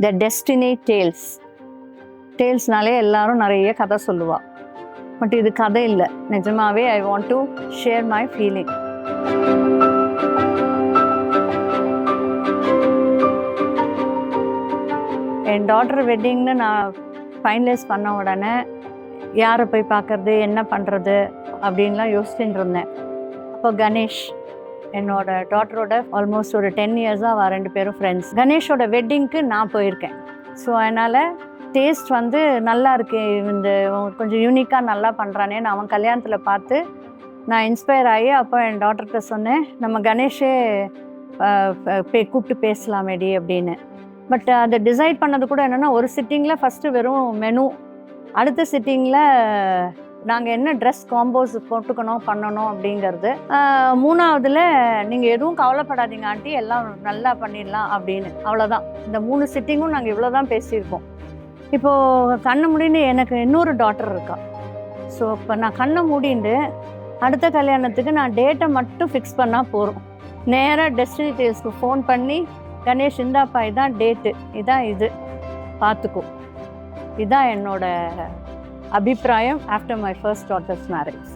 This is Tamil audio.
த டெஸ்டினி டேல்ஸ்னாலே எல்லாரும் நிறைய கதை சொல்லுவா. பட் இது கதை இல்லை, நிஜமாவே I want to share my feeling. என் டாட்டர் வெட்டிங்னு நான் ஃபைனலைஸ் பண்ண உடனே யாரை போய் பார்க்கறது, என்ன பண்ணுறது அப்படின்லாம் யோசிச்சுட்டு இருந்தேன். அப்போ கணேஷ், என்னோட டாட்டரோட ஆல்மோஸ்ட் ஒரு 10 இயர்ஸாக அவள் 2 பேரும் ஃப்ரெண்ட்ஸ். கணேஷோட வெட்டிங்க்கு நான் போயிருக்கேன். ஸோ அதனால் டேஸ்ட் வந்து நல்லா இருக்கு, இந்த கொஞ்சம் யூனிக்காக நல்லா பண்ணுறானேன்னு அவன் கல்யாணத்தில் பார்த்து நான் இன்ஸ்பயர் ஆகி அப்போ என் டாட்டர்கிட்ட சொன்னேன், நம்ம கணேஷே கூப்பிட்டு பேசலாமேடி அப்படின்னு. பட் அதை டிசைட் பண்ணது கூட என்னென்னா, ஒரு சிட்டிங்கில் ஃபஸ்ட்டு வெறும் மெனு, அடுத்த சிட்டிங்கில் நாங்கள் என்ன ட்ரெஸ் காம்போஸ் போட்டுக்கணும் பண்ணணும் அப்படிங்கிறது, 3ஆவதுல நீங்கள் எதுவும் கவலைப்படாதீங்க ஆண்டி, எல்லாம் நல்லா பண்ணிடலாம் அப்படின்னு. அவ்வளோதான். இந்த 3 சிட்டிங்கும் நாங்கள் இவ்வளோ தான் பேசியிருக்கோம். இப்போது கண்ணை மூடின்னு எனக்கு இன்னொரு டாட்டர் இருக்கா. ஸோ இப்போ நான் கண்ணை மூடிண்டு அடுத்த கல்யாணத்துக்கு நான் டேட்டை மட்டும் ஃபிக்ஸ் பண்ணால் போகிறோம். நேராக டெஸ்டினி டேல்ஸ்க்கு ஃபோன் பண்ணி, கணேஷ் இந்தாப்பா இதான் டேட்டு, இதான் இது பார்த்துக்கோ. இதுதான் என்னோட அபிப்பிராயம் after my first daughters marriage.